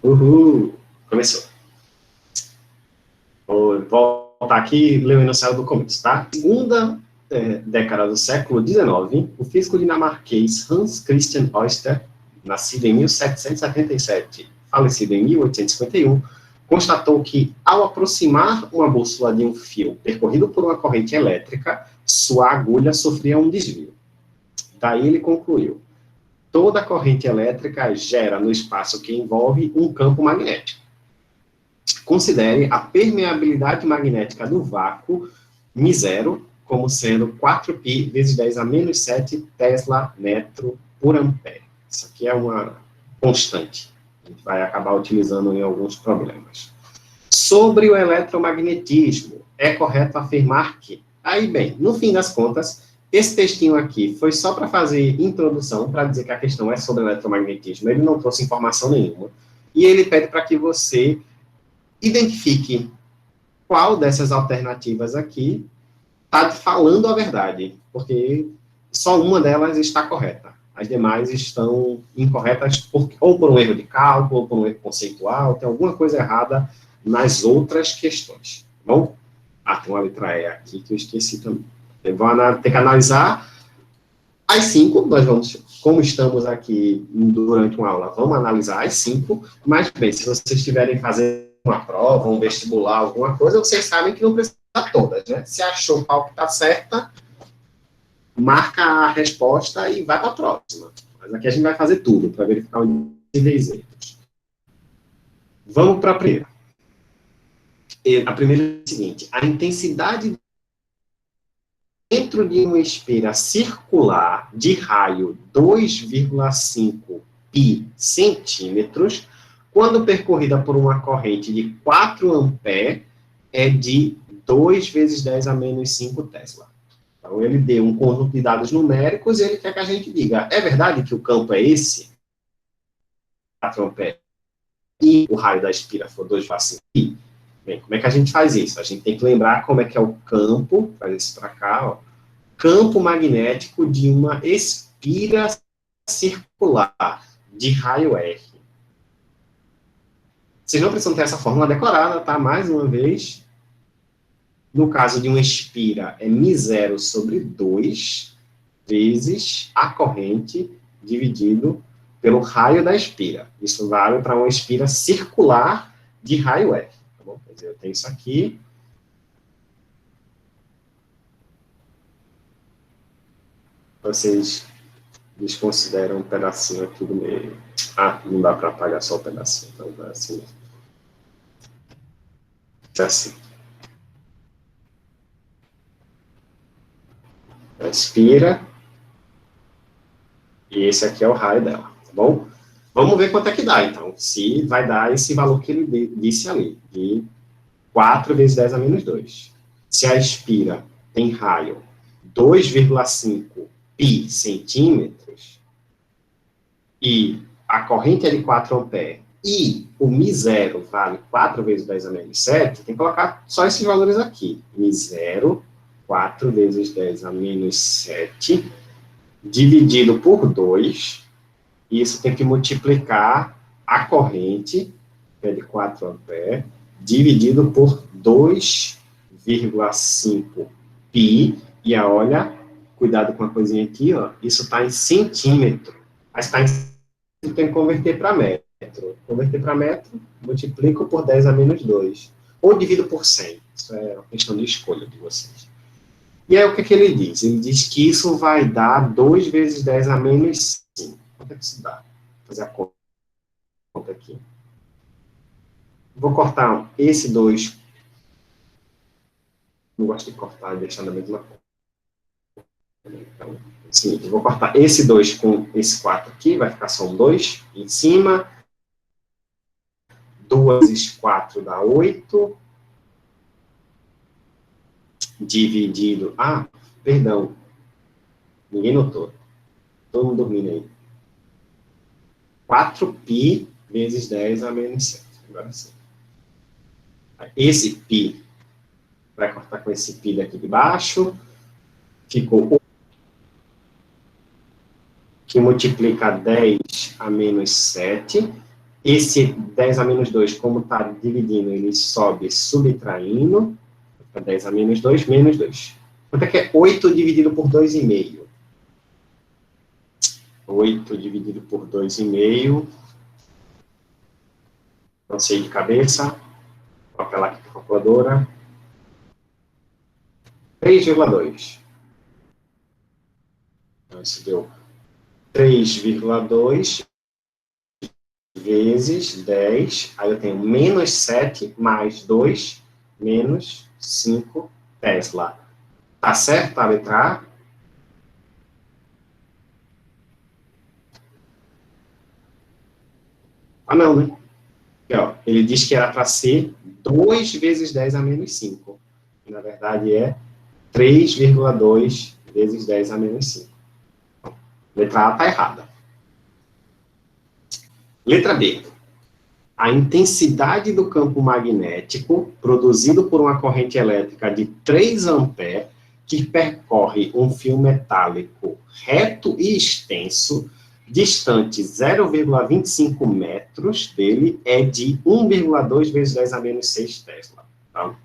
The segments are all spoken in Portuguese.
Uhul! Começou. Vou voltar aqui e ler o enunciado do começo, tá? Segunda década do século XIX, o físico dinamarquês Hans Christian Øyster, nascido em 1777, falecido em 1851, constatou que, ao aproximar uma bússola de um fio percorrido por uma corrente elétrica, sua agulha sofria um desvio. Daí ele concluiu: toda corrente elétrica gera no espaço que envolve um campo magnético. Considere a permeabilidade magnética do vácuo μ0 como sendo 4π vezes 10 a menos 7 Tesla metro por ampere. Isso aqui é uma constante. A gente vai acabar utilizando em alguns problemas. Sobre o eletromagnetismo, é correto afirmar que... Aí, bem, no fim das contas, esse textinho aqui foi só para fazer introdução, para dizer que a questão é sobre eletromagnetismo. Ele não trouxe informação nenhuma. E ele pede para que você identifique qual dessas alternativas aqui está falando a verdade, porque só uma delas está correta. As demais estão incorretas ou por um erro de cálculo, ou por um erro conceitual, tem alguma coisa errada nas outras questões. Tá bom? Ah, tem uma letra E aqui que eu esqueci também. Eu vou ter que analisar as 5, nós vamos, como estamos aqui durante uma aula, vamos analisar as 5, mas, bem, se vocês estiverem fazendo uma prova, um vestibular, alguma coisa, vocês sabem que não precisa todas, né? Se achou qual que está certa, marca a resposta e vai para a próxima. Mas aqui a gente vai fazer tudo para verificar os níveis erros. Vamos para a primeira. A primeira é a seguinte: a intensidade dentro de uma esfera circular de raio 2,5 π centímetros, quando percorrida por uma corrente de 4 amperes, é de 2 vezes 10 a menos 5 Tesla. Então, ele deu um conjunto de dados numéricos e ele quer que a gente diga: é verdade que o campo é esse? 4 amperes. E o raio da esfera for 2,5 π? Bem, como é que a gente faz isso? A gente tem que lembrar como é que é o campo, faz isso para cá, ó, campo magnético de uma esfera circular de raio R. Vocês não precisam ter essa fórmula decorada, tá? Mais uma vez, no caso de uma esfera, é μ0 sobre 2 vezes a corrente dividido pelo raio da esfera. Isso vale para uma esfera circular de raio R. Tá bom? Quer dizer, eu tenho isso aqui. Vocês desconsideram um pedacinho aqui do meio. Ah, não dá para apagar só o pedacinho. Então, vai assim. É assim. Inspira. E esse aqui é o raio dela, tá bom? Vamos ver quanto é que dá, então. Se vai dar esse valor que ele disse ali, de 4 vezes 10 a menos 2. Se a espira tem raio 2,5 π centímetros, e a corrente é de 4 amperes, e o μ0 vale 4 vezes 10 a menos 7, tem que colocar só esses valores aqui. μ0, 4 vezes 10 a menos 7, dividido por 2, e isso tem que multiplicar a corrente, que é de 4 amperes, dividido por 2,5 π, e olha, cuidado com a coisinha aqui, ó, isso está em centímetro, mas está em tem que converter para metro. Converter para metro, multiplico por 10 a menos 2. Ou divido por 100. Isso é uma questão de escolha de vocês. E aí, o que é que ele diz? Ele diz que isso vai dar 2 vezes 10 a menos 5. Quanto é que isso dá? Vou fazer a conta aqui. Vou cortar esse 2. Não gosto de cortar e deixar na mesma conta. Então, sim, eu vou cortar esse 2 com esse 4 aqui, vai ficar só um 2 em cima. 2 vezes 4 dá 8. Dividido... Ah, perdão. Ninguém notou. Todo mundo dormindo aí. 4π vezes 10 a menos 7. Agora sim. Esse π vai cortar com esse π daqui de baixo. Ficou 8, que multiplica 10 a menos 7. Esse 10 a menos 2, como está dividindo, ele sobe subtraindo. 10 a menos 2, menos 2. Quanto é que é 8 dividido por 2,5? 8 dividido por 2,5. Não sei de cabeça. Vou apelar aqui para a calculadora. 3,2. Então, isso deu 3,2 vezes 10. Aí eu tenho menos 7 mais 2 menos 5 Tesla. Tá certo a letra A? Ah, não, né? Aqui, ó, ele diz que era para ser 2 vezes 10 a menos 5. Na verdade, é 3,2 vezes 10 a menos 5. Letra A está errada. Letra B. A intensidade do campo magnético produzido por uma corrente elétrica de 3 amperes que percorre um fio metálico reto e extenso, distante 0,25 metros dele, é de 1,2 vezes 10 a menos 6 Tesla. Tá?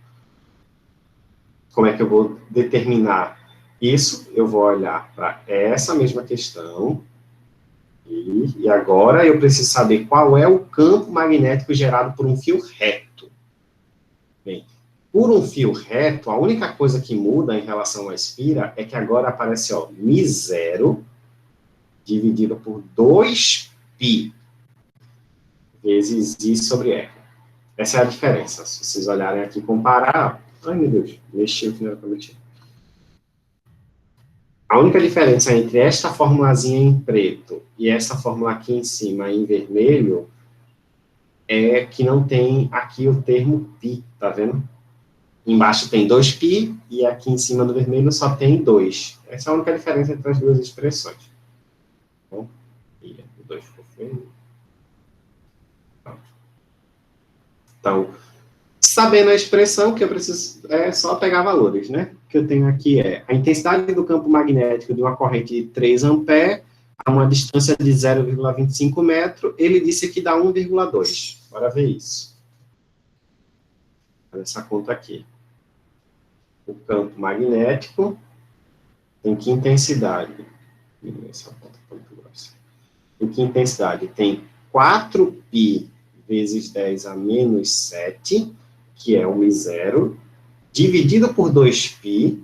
Como é que eu vou determinar isso? Eu vou olhar para essa mesma questão, e agora eu preciso saber qual é o campo magnético gerado por um fio reto. Bem, por um fio reto, a única coisa que muda em relação à espira é que agora aparece, ó, μ0 dividido por 2π vezes I sobre R. Essa é a diferença. Se vocês olharem aqui e comparar... Ai, meu Deus, mexi o que não era para mexer. A única diferença entre esta formulazinha em preto e essa fórmula aqui em cima em vermelho é que não tem aqui o termo π, tá vendo? Embaixo tem 2π e aqui em cima no vermelho só tem 2. Essa é a única diferença entre as duas expressões. Bom, e o 2 ficou feio. Então, sabendo a expressão, que eu preciso é só pegar valores, né? O que eu tenho aqui é a intensidade do campo magnético de uma corrente de 3 amperes a uma distância de 0,25 metros. Ele disse que dá 1,2. Bora ver isso. Olha essa conta aqui. O campo magnético tem que intensidade? Essa conta foi muito grossa. Em que intensidade? Tem 4π vezes 10 a menos 7, que é o μ0, dividido por 2π,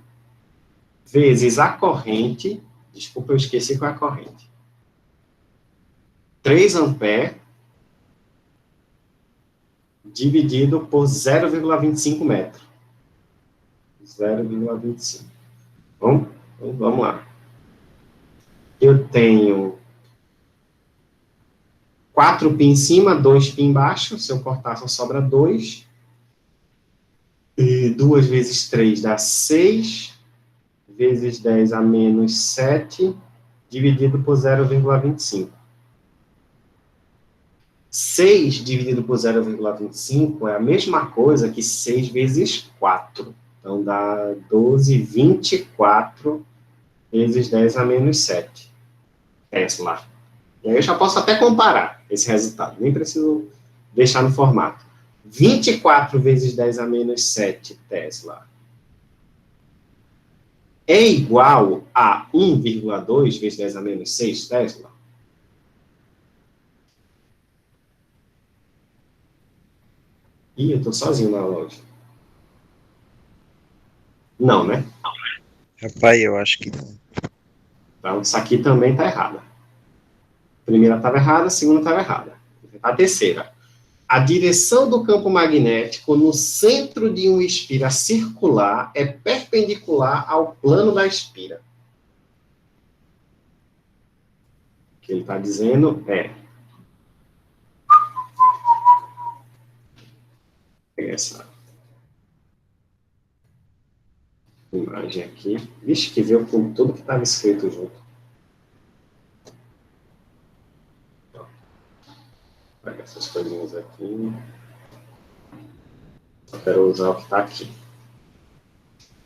vezes a corrente, desculpa, eu esqueci qual é a corrente, 3 amperes, dividido por 0,25 metros. 0,25. Bom, então vamos lá. Eu tenho 4π em cima, 2π embaixo. Se eu cortar, só sobra 2. E 2 vezes 3 dá 6. Vezes 10 a menos 7, dividido por 0,25. 6 dividido por 0,25 é a mesma coisa que 6 vezes 4. Então, dá 12, 24 vezes 10 a menos 7. Tesla. E aí eu já posso até comparar esse resultado. Nem preciso deixar no formato. 24 vezes 10 a menos 7 Tesla é igual a 1,2 vezes 10 a menos 6 Tesla? Ih, eu estou sozinho na loja. Não, né? Rapaz, eu acho que não. Então, isso aqui também está errado. A primeira estava errada, a segunda estava errada. A terceira. A direção do campo magnético no centro de uma espira circular é perpendicular ao plano da espira. O que ele está dizendo é... essa imagem aqui. Vixe, que veio com tudo que estava escrito junto. Vou pegar essas coisinhas aqui. Só quero usar o que está aqui.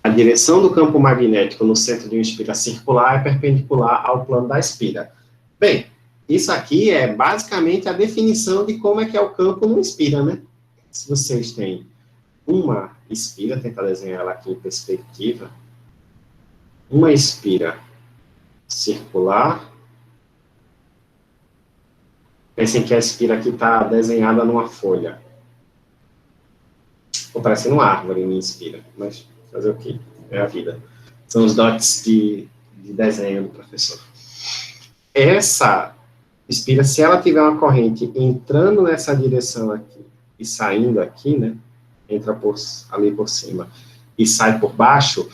A direção do campo magnético no centro de uma espira circular é perpendicular ao plano da espira. Bem, isso aqui é basicamente a definição de como é que é o campo no Inspira, né? Se vocês têm uma Inspira, tentar desenhar ela aqui em perspectiva, uma Inspira circular, pensem que a Inspira aqui está desenhada numa folha, ou parecendo uma árvore me Inspira, mas fazer o quê? É a vida. São os dotes de desenho do professor. Essa Inspira, se ela tiver uma corrente entrando nessa direção aqui e saindo aqui, né, entra ali por cima e sai por baixo,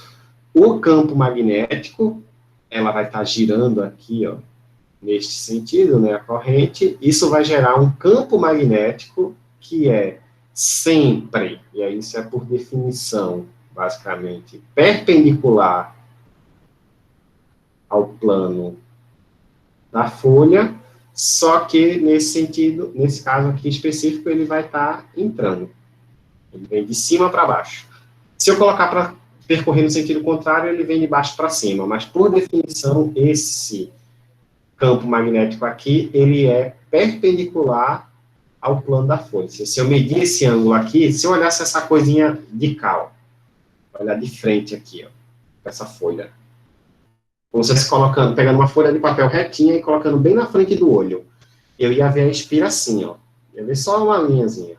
o campo magnético, ela vai estar girando aqui, ó, neste sentido, né, a corrente, isso vai gerar um campo magnético que é sempre, e aí isso é por definição, basicamente, perpendicular ao plano da folha, só que nesse sentido, nesse caso aqui específico, ele vai estar entrando. Ele vem de cima para baixo. Se eu colocar para percorrer no sentido contrário, ele vem de baixo para cima, mas por definição, esse campo magnético aqui, ele é perpendicular ao plano da folha. Se eu medir esse ângulo aqui, se eu olhasse essa coisinha de cá, ó, olhar de frente aqui, ó, essa folha, como se você colocando, pegando uma folha de papel retinha e colocando bem na frente do olho, eu ia ver a Inspira assim, ó, ia ver só uma linhazinha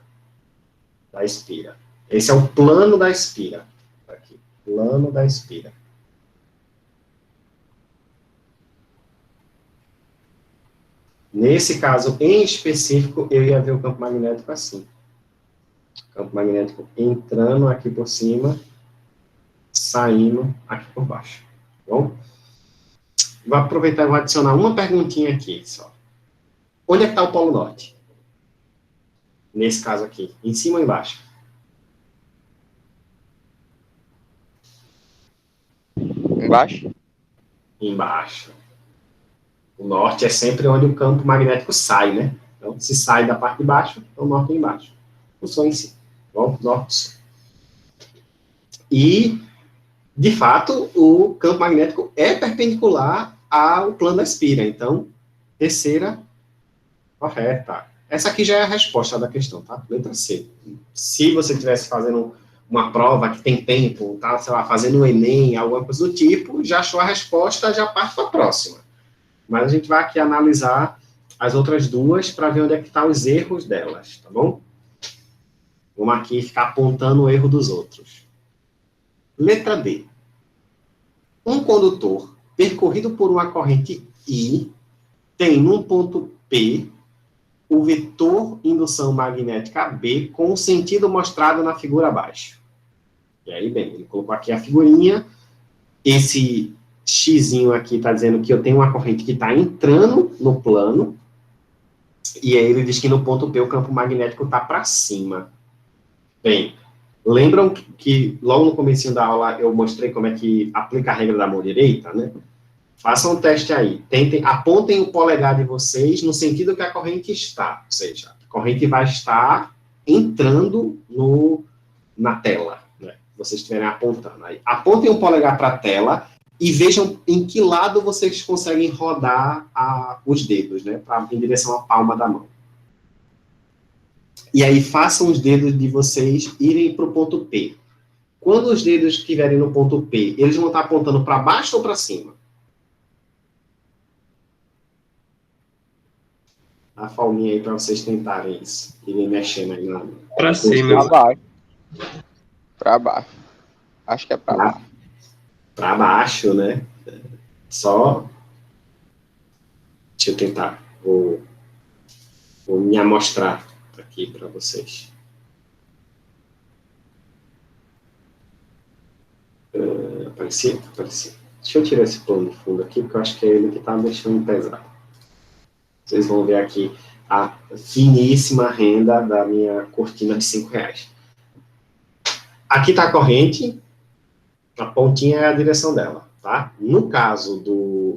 da Inspira. Esse é o plano da Inspira, aqui, plano da Inspira. Nesse caso, em específico, eu ia ver o campo magnético assim. Campo magnético entrando aqui por cima, saindo aqui por baixo. Tá bom? Vou aproveitar e vou adicionar uma perguntinha aqui, só. Onde é que está o Polo Norte? Nesse caso aqui, em cima ou embaixo? Embaixo? Embaixo. O norte é sempre onde o campo magnético sai, né? Então, se sai da parte de baixo, então o norte é embaixo. O sul em si. Bom, norte e sul. E, de fato, o campo magnético é perpendicular ao plano da Inspira. Então, terceira correta. Essa aqui já é a resposta da questão, tá? Letra C. Se você estivesse fazendo uma prova que tem tempo, tá, sei lá, fazendo o Enem, alguma coisa do tipo, já achou a resposta, já parte para a próxima. Mas a gente vai aqui analisar as outras duas para ver onde é que estão os erros delas, tá bom? Vamos aqui ficar apontando o erro dos outros. Letra D. Um condutor percorrido por uma corrente I tem num ponto P o vetor indução magnética B com o sentido mostrado na figura abaixo. E aí, bem, ele colocou aqui a figurinha, esse xizinho aqui está dizendo que eu tenho uma corrente que está entrando no plano, e aí ele diz que no ponto P o campo magnético está para cima. Bem, lembram que logo no comecinho da aula eu mostrei como é que aplica a regra da mão direita, né? Façam um teste aí. Apontem o polegar de vocês no sentido que a corrente está, ou seja, a corrente vai estar entrando na tela, né? Vocês estiverem apontando. Aí, apontem o polegar para a tela e vejam em que lado vocês conseguem rodar os dedos, né, em direção à palma da mão. E aí façam os dedos de vocês irem para o ponto P. Quando os dedos estiverem no ponto P, eles vão estar apontando para baixo ou para cima? A palminha aí para vocês tentarem isso. Irem mexendo aí na... Para cima. Para baixo. Para baixo. Acho que é para baixo. Para baixo, né? Só... Deixa eu tentar. Vou me amostrar aqui para vocês. Aparecia? Deixa eu tirar esse plano de fundo aqui, porque eu acho que é ele que está deixando pesado. Vocês vão ver aqui a finíssima renda da minha cortina de R$5. Aqui está a corrente, a pontinha é a direção dela, tá? No caso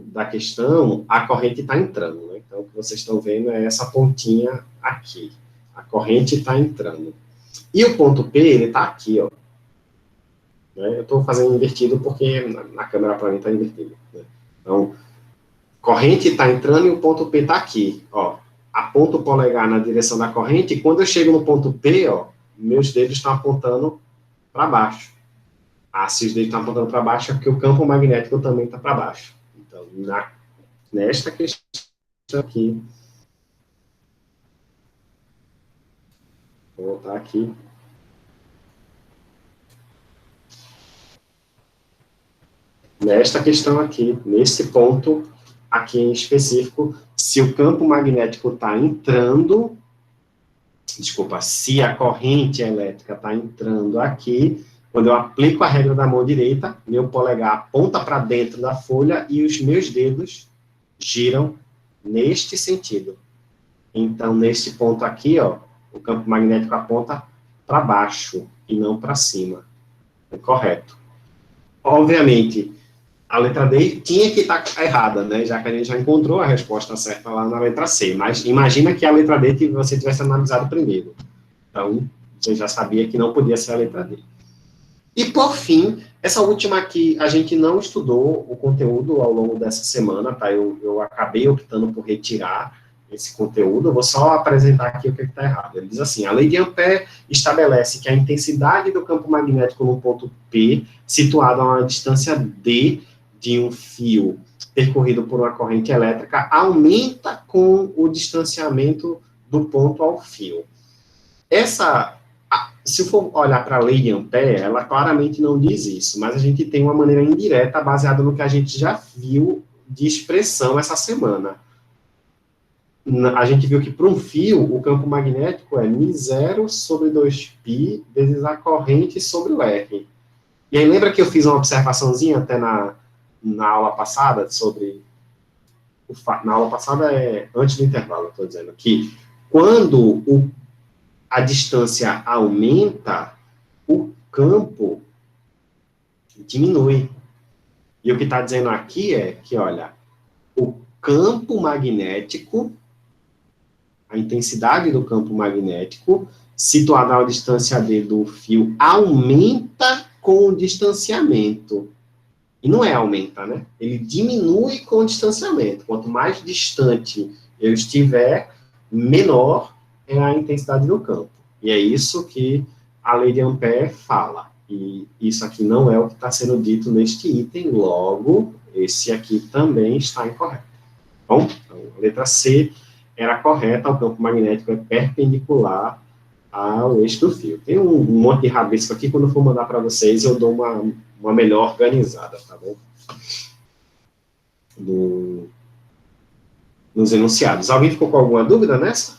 da questão, a corrente está entrando, né? Então, o que vocês estão vendo é essa pontinha aqui. A corrente está entrando. E o ponto P, ele está aqui, ó. Eu estou fazendo invertido porque na câmera para mim está invertido, né? Então, corrente está entrando e o ponto P está aqui, ó. Aponto o polegar na direção da corrente e quando eu chego no ponto P, ó, meus dedos estão apontando para baixo. Se os dedos estão apontando para baixo é porque o campo magnético também está para baixo. Então, nesta questão aqui, vou voltar aqui. Nesta questão aqui, nesse ponto aqui em específico, se o campo magnético está entrando, se a corrente elétrica está entrando aqui, quando eu aplico a regra da mão direita, meu polegar aponta para dentro da folha e os meus dedos giram neste sentido. Então, nesse ponto aqui, ó, o campo magnético aponta para baixo e não para cima. É correto. Obviamente, a letra D tinha que estar errada, né? Já que a gente já encontrou a resposta certa lá na letra C. Mas imagina que a letra D você tivesse analisado primeiro. Então, você já sabia que não podia ser a letra D. E, por fim, essa última aqui, a gente não estudou o conteúdo ao longo dessa semana, tá? Eu acabei optando por retirar esse conteúdo, eu vou só apresentar aqui o que está errado. Ele diz assim, a lei de Ampère estabelece que a intensidade do campo magnético no ponto P, situado a uma distância D de um fio percorrido por uma corrente elétrica, aumenta com o distanciamento do ponto ao fio. Se for olhar para a lei de Ampère, ela claramente não diz isso, mas a gente tem uma maneira indireta baseada no que a gente já viu de expressão essa semana. A gente viu que para um fio, o campo magnético é μ0 sobre 2π vezes a corrente sobre o R. E aí lembra que eu fiz uma observaçãozinha até na aula passada sobre... Na aula passada antes do intervalo, estou dizendo, que quando a distância aumenta, o campo diminui. E o que está dizendo aqui é que, olha, o campo magnético, a intensidade do campo magnético, situada a uma distância D do fio, aumenta com o distanciamento. E não é aumenta, né? Ele diminui com o distanciamento. Quanto mais distante eu estiver, menor é a intensidade do campo. E é isso que a lei de Ampère fala. E isso aqui não é o que está sendo dito neste item, logo, esse aqui também está incorreto. Bom, então, a letra C era correta, o campo magnético é perpendicular ao eixo do fio. Tem um monte de rabisco aqui, quando eu for mandar para vocês, eu dou uma melhor organizada, tá bom? Nos enunciados. Alguém ficou com alguma dúvida nessa?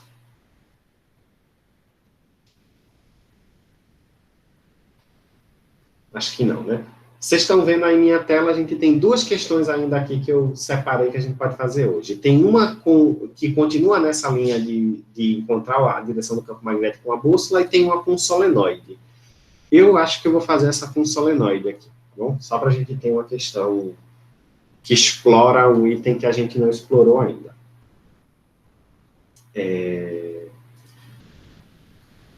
Acho que não, né? Vocês estão vendo aí em minha tela, a gente tem duas questões ainda aqui que eu separei que a gente pode fazer hoje. Tem uma que continua nessa linha de encontrar a direção do campo magnético com a bússola e tem uma com solenoide. Eu acho que eu vou fazer essa com solenoide aqui, tá bom? Só para a gente ter uma questão que explora um item que a gente não explorou ainda.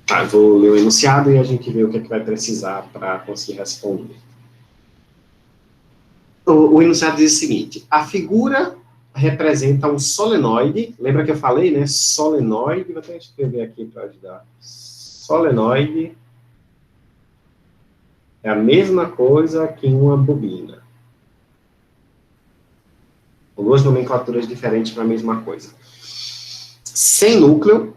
Tá, eu vou ler o enunciado e a gente vê o que é que vai precisar para conseguir responder. O enunciado diz o seguinte, a figura representa um solenoide, lembra que eu falei, né? Solenoide, vou até escrever aqui para ajudar. Solenoide é a mesma coisa que uma bobina. Duas nomenclaturas diferentes para a mesma coisa. Sem núcleo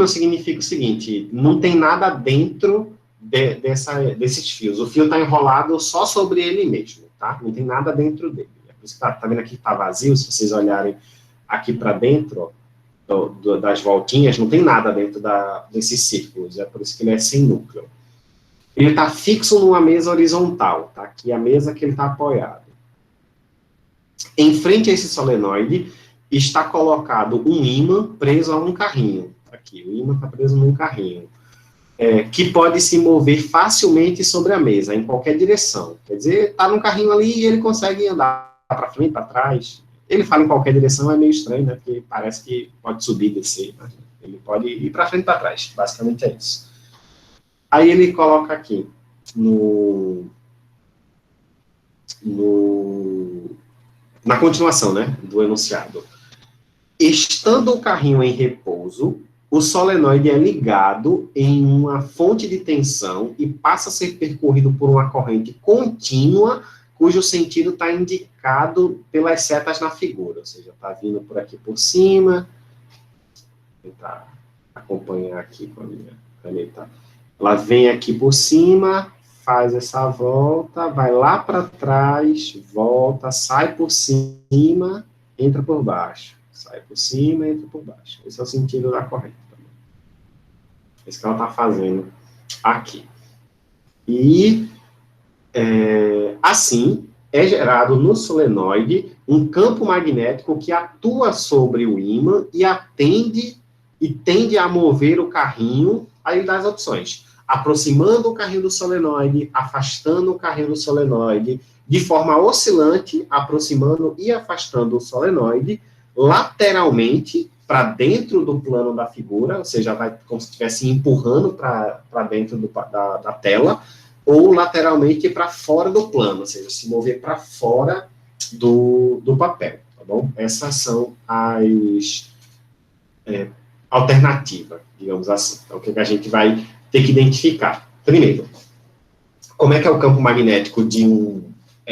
significa o seguinte, não tem nada dentro desses fios. O fio está enrolado só sobre ele mesmo, tá? Não tem nada dentro dele. É por isso que tá vendo aqui que está vazio, se vocês olharem aqui para dentro, ó, das voltinhas, não tem nada dentro desses círculos, é por isso que ele é sem núcleo. Ele está fixo numa mesa horizontal, tá? Aqui é a mesa que ele está apoiado. Em frente a esse solenoide, está colocado um ímã preso a um carrinho. Aqui, o ímã está preso num carrinho. Que pode se mover facilmente sobre a mesa, em qualquer direção. Quer dizer, está num carrinho ali e ele consegue andar para frente, para trás. Ele fala em qualquer direção, é meio estranho, né? Porque parece que pode subir e descer. Né? Ele pode ir para frente e para trás. Basicamente é isso. Aí ele coloca aqui, na continuação, né, do enunciado. Estando o carrinho em repouso, o solenoide é ligado em uma fonte de tensão e passa a ser percorrido por uma corrente contínua, cujo sentido está indicado pelas setas na figura, ou seja, está vindo por aqui por cima, vou tentar acompanhar aqui com a minha caneta. Ela vem aqui por cima, faz essa volta, vai lá para trás, volta, sai por cima, entra por baixo. Sai por cima, entra por baixo. Esse é o sentido da corrente. Esse que ela está fazendo aqui. E, assim, é gerado no solenoide um campo magnético que atua sobre o ímã e tende a mover o carrinho. Aí dá as opções: aproximando o carrinho do solenoide, afastando o carrinho do solenoide, de forma oscilante, aproximando e afastando o solenoide, lateralmente, para dentro do plano da figura, ou seja, vai como se estivesse empurrando para dentro da tela, ou lateralmente para fora do plano, ou seja, se mover para fora do papel, tá bom? Essas são as alternativas, digamos assim. Então, o que a gente vai ter que identificar? Primeiro, como é que é o campo magnético de um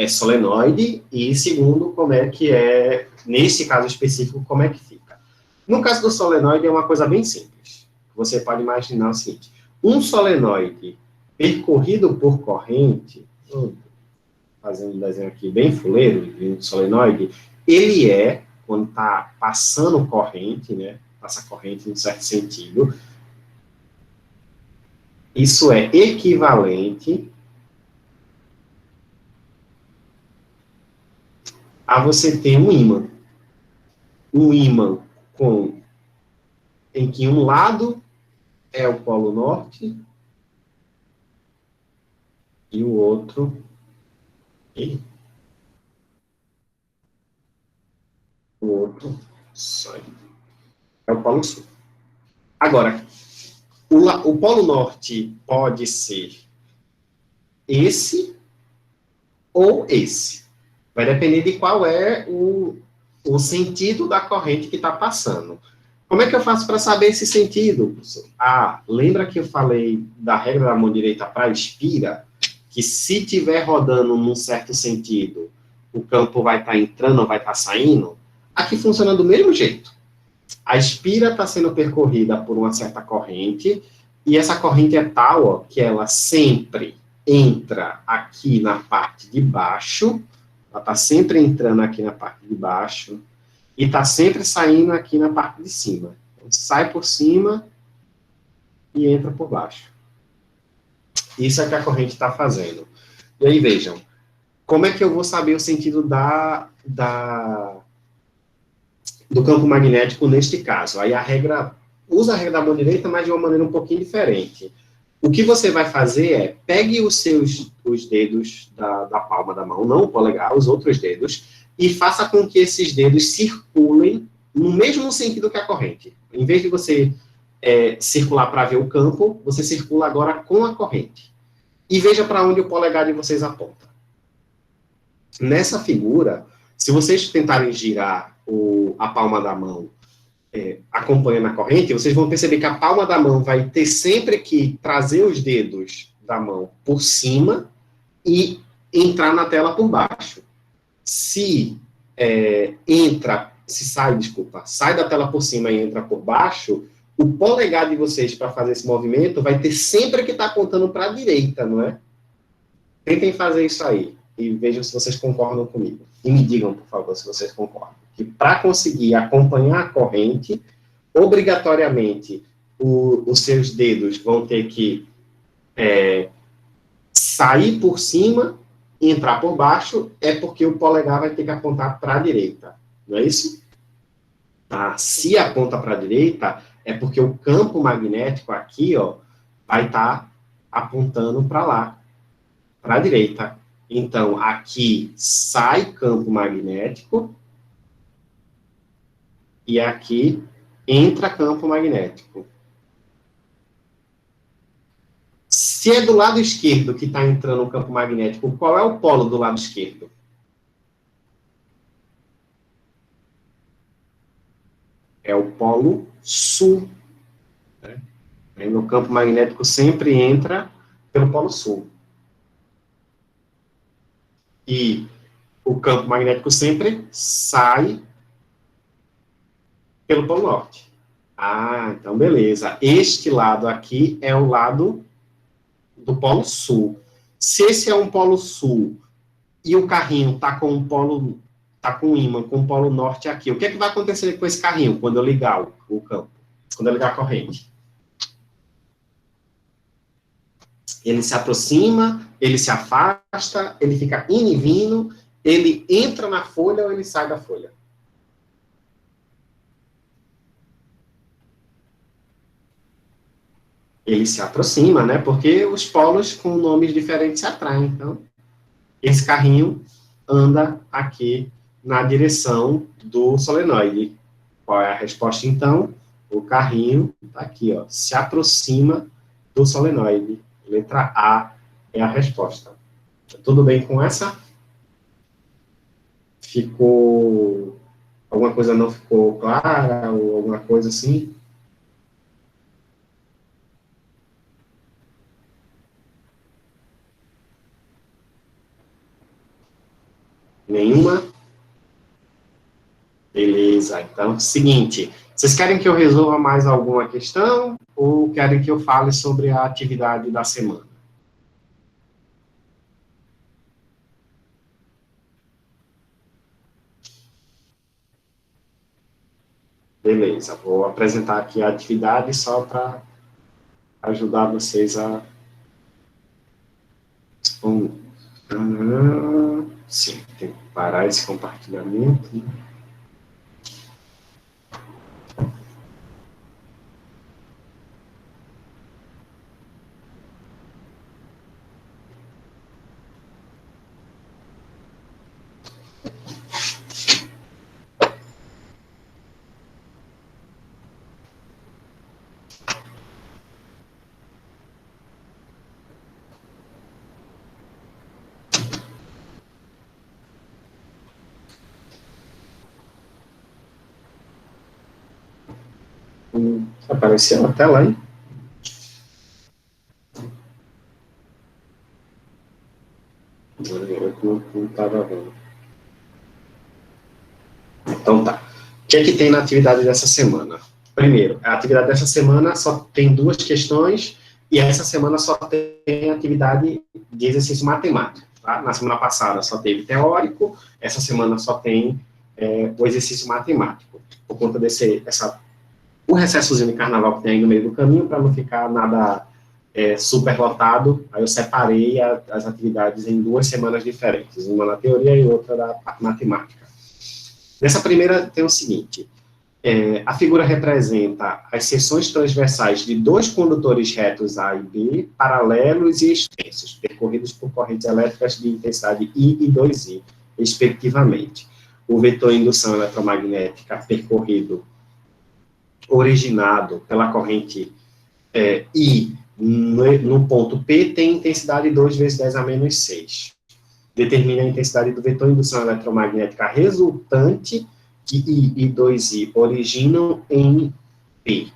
solenoide, e segundo, como é que é, nesse caso específico, como é que fica. No caso do solenoide, é uma coisa bem simples. Você pode imaginar o seguinte: um solenoide percorrido por corrente, fazendo um desenho aqui bem fuleiro, de um solenoide, ele quando está passando corrente, né, passa corrente em um certo sentido, isso é equivalente a você ter um ímã. Um ímã em que um lado é o polo norte e o outro é o polo sul. Agora, o polo norte pode ser esse ou esse. Vai depender de qual é o sentido da corrente que está passando. Como é que eu faço para saber esse sentido, professor? Lembra que eu falei da regra da mão direita para a espira? Que se estiver rodando num certo sentido, o campo vai estar entrando ou vai estar saindo? Aqui funciona do mesmo jeito. A espira está sendo percorrida por uma certa corrente, e essa corrente é tal, que ela sempre entra aqui na parte de baixo, ela está sempre entrando aqui na parte de baixo, e está sempre saindo aqui na parte de cima. Então, sai por cima e entra por baixo. Isso é que a corrente está fazendo. E aí, vejam, como é que eu vou saber o sentido do campo magnético neste caso? Aí usa a regra da mão direita, mas de uma maneira um pouquinho diferente. O que você vai fazer é, pegue os dedos da palma da mão, não o polegar, os outros dedos, e faça com que esses dedos circulem no mesmo sentido que a corrente. Em vez de você circular para ver o campo, você circula agora com a corrente. E veja para onde o polegar de vocês aponta. Nessa figura, se vocês tentarem girar a palma da mão acompanhando a corrente, vocês vão perceber que a palma da mão vai ter sempre que trazer os dedos da mão por cima e entrar na tela por baixo. Se sai da tela por cima e entra por baixo, o polegar de vocês para fazer esse movimento vai ter sempre que estar apontando para a direita, não é? Tentem fazer isso aí e vejam se vocês concordam comigo. E me digam, por favor, se vocês concordam. Que para conseguir acompanhar a corrente, obrigatoriamente, os seus dedos vão ter que sair por cima e entrar por baixo, é porque o polegar vai ter que apontar para a direita. Não é isso? Se aponta para a direita, é porque o campo magnético aqui, vai estar apontando para lá, para a direita. Então, aqui sai campo magnético e aqui entra campo magnético. Se é do lado esquerdo que está entrando o campo magnético, qual é o polo do lado esquerdo? é o polo sul. Né? O campo magnético sempre entra pelo polo sul. E o campo magnético sempre sai pelo polo norte. Ah, então beleza. Este lado aqui é o lado do polo sul. Se esse é um polo sul e o carrinho está com um polo, tá com um ímã, com o polo norte aqui, o que é que vai acontecer com esse carrinho quando eu ligar o campo? Quando eu ligar a corrente? Ele se aproxima, ele se afasta, ele fica indo e vindo, ele entra na folha ou ele sai da folha? Ele se aproxima, né? Porque os polos com nomes diferentes se atraem. Então, esse carrinho anda aqui na direção do solenoide. Qual é a resposta, então? O carrinho, tá aqui, ó, se aproxima do solenoide. Letra A é a resposta. Tudo bem com essa? Ficou... Alguma coisa não ficou clara? Ou alguma coisa assim? Nenhuma? Beleza, então, seguinte, vocês querem que eu resolva mais alguma questão ou querem que eu fale sobre a atividade da semana? Beleza, vou apresentar aqui a atividade só para ajudar vocês a... Sim, tem que parar esse compartilhamento. Apareceu na tela aí? Eu não estava vendo. Então tá. O que é que tem na atividade dessa semana? Primeiro, a atividade dessa semana só tem 2 questões e essa semana só tem atividade de exercício matemático. Tá? Na semana passada só teve teórico, essa semana só tem o exercício matemático. Por conta o recessozinho de carnaval que tem aí no meio do caminho, para não ficar nada super lotado, aí eu separei as atividades em 2 semanas diferentes, uma na teoria e outra da parte matemática. Nessa primeira tem o seguinte, a figura representa as seções transversais de 2 condutores retos A e B, paralelos e extensos, percorridos por correntes elétricas de intensidade I e 2I, respectivamente. O vetor indução eletromagnética percorrido, originado pela corrente I, no ponto P, tem intensidade 2 vezes 10 a menos 6. Determina a intensidade do vetor indução eletromagnética resultante que I e 2I originam em P.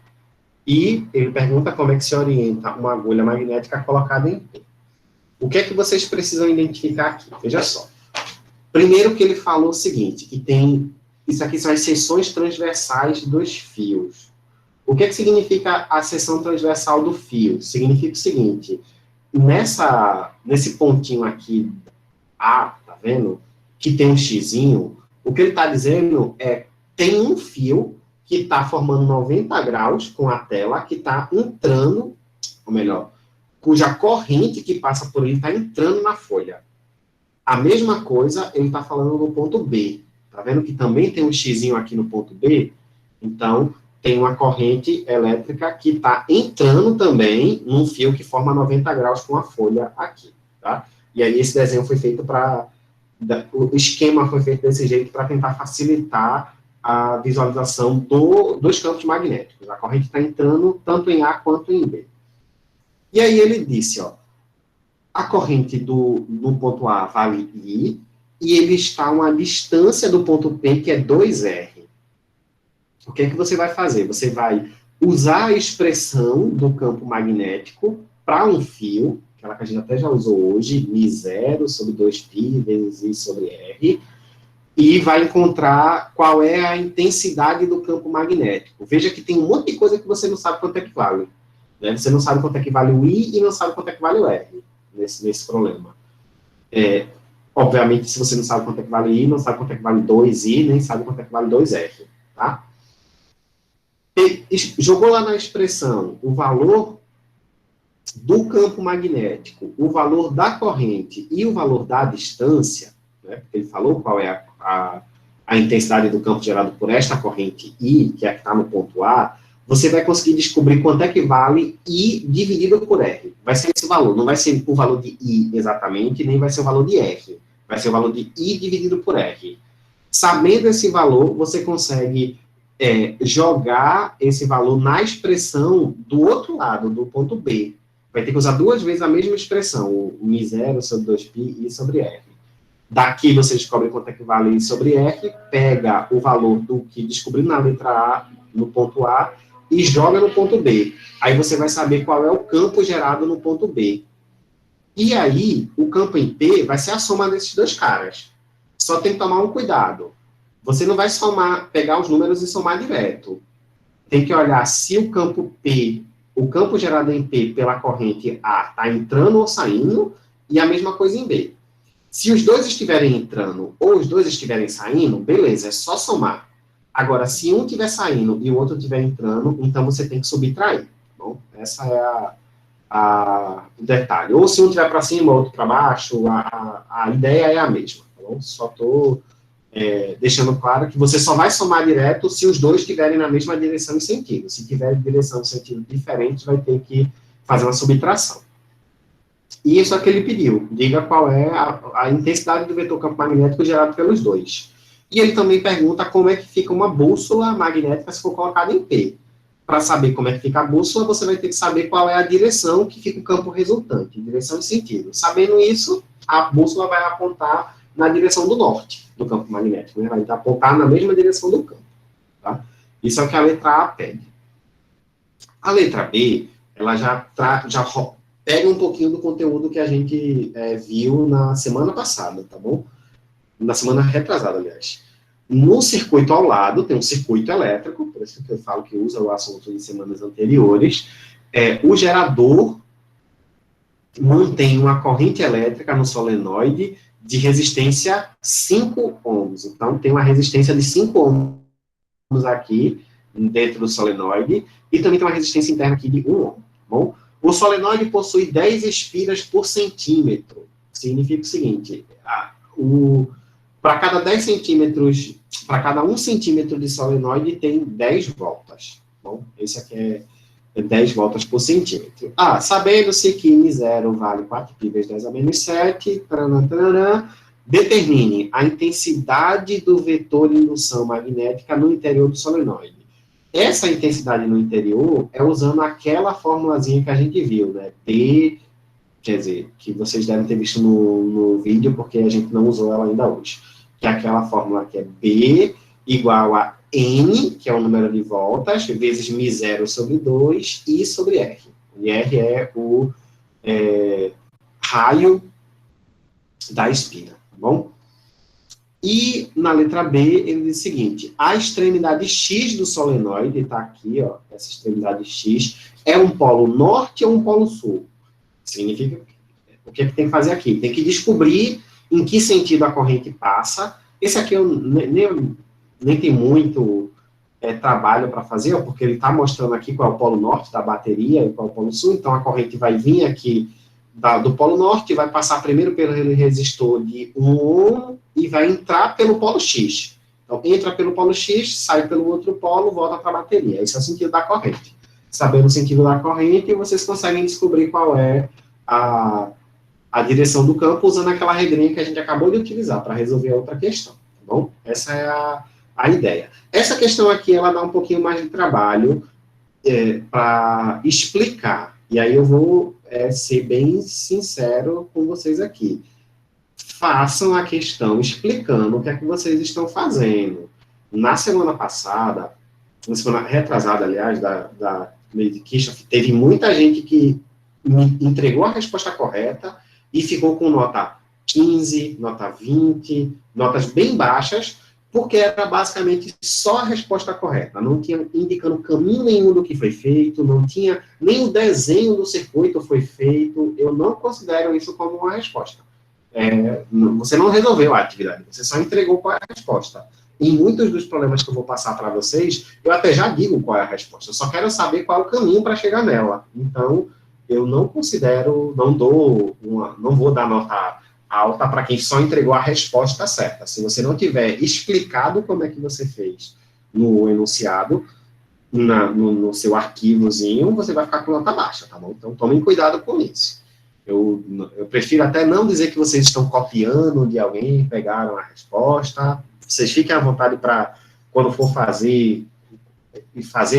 E ele pergunta como é que se orienta uma agulha magnética colocada em P. O que é que vocês precisam identificar aqui? Veja só. Primeiro que ele falou o seguinte, que tem... Isso aqui são as seções transversais dos fios. O que é que significa a seção transversal do fio? Significa o seguinte, nesse pontinho aqui, A, tá vendo? Que tem um xizinho, o que ele está dizendo tem um fio que está formando 90 graus com a tela, que está entrando, ou melhor, cuja corrente que passa por ele está entrando na folha. A mesma coisa ele está falando no ponto B. Tá vendo que também tem um xizinho aqui no ponto B? Então, tem uma corrente elétrica que está entrando também num fio que forma 90 graus com a folha aqui, tá? E aí esse desenho foi feito o esquema foi feito desse jeito para tentar facilitar a visualização dos campos magnéticos. A corrente está entrando tanto em A quanto em B. E aí ele disse, ó, a corrente do ponto A vale I, e ele está a uma distância do ponto P, que é 2R. o que é que você vai fazer? Você vai usar a expressão do campo magnético para um fio, aquela que a gente até já usou hoje, μ0 sobre 2π vezes I sobre R, e vai encontrar qual é a intensidade do campo magnético. Veja que tem um monte de coisa que você não sabe quanto é que vale. Né? Você não sabe quanto é que vale o I e não sabe quanto é que vale o R nesse problema. Obviamente, se você não sabe quanto é que vale I, não sabe quanto é que vale 2I, nem sabe quanto é que vale 2R. Tá? Jogou lá na expressão o valor do campo magnético, o valor da corrente e o valor da distância, né, porque ele falou qual é a intensidade do campo gerado por esta corrente I, que é a que está no ponto A, você vai conseguir descobrir quanto é que vale I dividido por R. Vai ser esse valor, não vai ser o valor de I exatamente, nem vai ser o valor de R. Vai ser o valor de I dividido por R. Sabendo esse valor, você consegue jogar esse valor na expressão do outro lado, do ponto B. Vai ter que usar duas vezes a mesma expressão, o μ0 sobre 2π I sobre R. Daqui você descobre quanto é que vale I sobre R, pega o valor do que descobriu na letra A, no ponto A, e joga no ponto B. Aí você vai saber qual é o campo gerado no ponto B. E aí, o campo em P vai ser a soma desses dois caras. Só tem que tomar um cuidado. Você não vai pegar os números e somar direto. Tem que olhar se o campo P, o campo gerado em P pela corrente A está entrando ou saindo, e a mesma coisa em B. Se os dois estiverem entrando ou os dois estiverem saindo, beleza, é só somar. Agora, se um estiver saindo e o outro estiver entrando, então você tem que subtrair. Bom, essa é o detalhe. Ou se um estiver para cima, o outro para baixo, a ideia é a mesma. Tá bom? Só estou deixando claro que você só vai somar direto se os dois estiverem na mesma direção e sentido. Se tiver direção e sentido diferente, vai ter que fazer uma subtração. E isso é o que ele pediu. Diga qual é a intensidade do vetor campo magnético gerado pelos dois. E ele também pergunta como é que fica uma bússola magnética se for colocada em P. Para saber como é que fica a bússola, você vai ter que saber qual é a direção que fica o campo resultante, direção e sentido. Sabendo isso, a bússola vai apontar na direção do norte do campo magnético, né? Vai apontar na mesma direção do campo. Tá? Isso é o que a letra A pede. A letra B, ela já pega um pouquinho do conteúdo que a gente viu na semana passada, tá bom? Na semana retrasada, aliás. No circuito ao lado, tem um circuito elétrico, por isso que eu falo que usa o assunto de semanas anteriores. O gerador mantém uma corrente elétrica no solenoide de resistência 5 ohms. Então, tem uma resistência de 5 ohms aqui, dentro do solenoide, e também tem uma resistência interna aqui de 1 ohm, tá bom? O solenoide possui 10 espiras por centímetro. Significa o seguinte, para cada 10 centímetros, para cada 1 centímetro de solenoide tem 10 voltas. Bom, esse aqui é 10 voltas por centímetro. Sabendo-se que μ0 vale 4π vezes 10 a menos 7, determine a intensidade do vetor de indução magnética no interior do solenoide. Essa intensidade no interior é usando aquela formulazinha que a gente viu, né? P, quer dizer, que vocês devem ter visto no vídeo, porque a gente não usou ela ainda hoje. Que é aquela fórmula que é B igual a N, que é o número de voltas, vezes μ0 sobre 2, I sobre R. E R é o raio da espira, tá bom? E na letra B, ele diz o seguinte, a extremidade X do solenoide, está aqui, ó, essa extremidade X, é um polo norte ou um polo sul? Significa, o que é que tem que fazer aqui? Tem que descobrir em que sentido a corrente passa. Esse aqui eu nem tem muito trabalho para fazer, porque ele está mostrando aqui qual é o polo norte da bateria e qual é o polo sul, então a corrente vai vir aqui do polo norte, vai passar primeiro pelo resistor de 1 ohm e vai entrar pelo polo X. Então, entra pelo polo X, sai pelo outro polo, volta para a bateria. Esse é o sentido da corrente. Sabendo o sentido da corrente, vocês conseguem descobrir qual é a direção do campo usando aquela regrinha que a gente acabou de utilizar para resolver a outra questão. Tá bom? Essa é a ideia. Essa questão aqui, ela dá um pouquinho mais de trabalho para explicar. E aí eu vou ser bem sincero com vocês aqui. Façam a questão explicando o que é que vocês estão fazendo. Na semana passada, uma semana retrasada, aliás, da lei de Kirchhoff, teve muita gente que entregou a resposta correta e ficou com nota 15, nota 20, notas bem baixas, porque era basicamente só a resposta correta, não tinha indicando caminho nenhum do que foi feito, não tinha nem o desenho do circuito foi feito. Eu não considero isso como uma resposta. Você não resolveu a atividade, você só entregou qual é a resposta. Em muitos dos problemas que eu vou passar para vocês, eu até já digo qual é a resposta, eu só quero saber qual é o caminho para chegar nela. Então, eu não considero, não vou dar nota alta para quem só entregou a resposta certa. Se você não tiver explicado como é que você fez no enunciado, no seu arquivozinho, você vai ficar com nota baixa, tá bom? Então, tomem cuidado com isso. Eu prefiro até não dizer que vocês estão copiando de alguém, pegaram a resposta. Vocês fiquem à vontade para, quando for fazer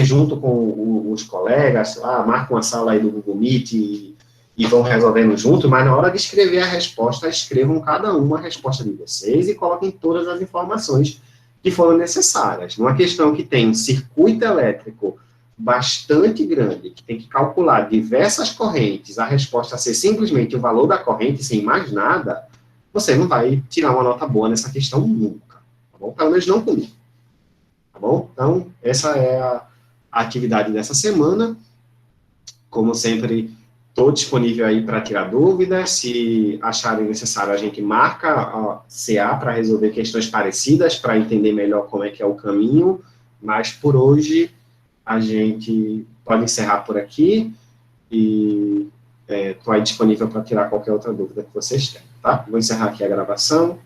junto com os colegas, sei lá, marcam uma sala aí do Google Meet e vão resolvendo junto, mas na hora de escrever a resposta, escrevam cada uma a resposta de vocês e coloquem todas as informações que foram necessárias. Numa questão que tem um circuito elétrico bastante grande, que tem que calcular diversas correntes, a resposta ser simplesmente o valor da corrente, sem mais nada, você não vai tirar uma nota boa nessa questão nunca, tá bom? Pelo menos não comigo, tá bom? Então, essa é a atividade dessa semana. Como sempre, estou disponível aí para tirar dúvidas. Se acharem necessário, a gente marca a CA para resolver questões parecidas, para entender melhor como é que é o caminho, mas por hoje a gente pode encerrar por aqui e estou aí disponível para tirar qualquer outra dúvida que vocês tenham, tá? Vou encerrar aqui a gravação.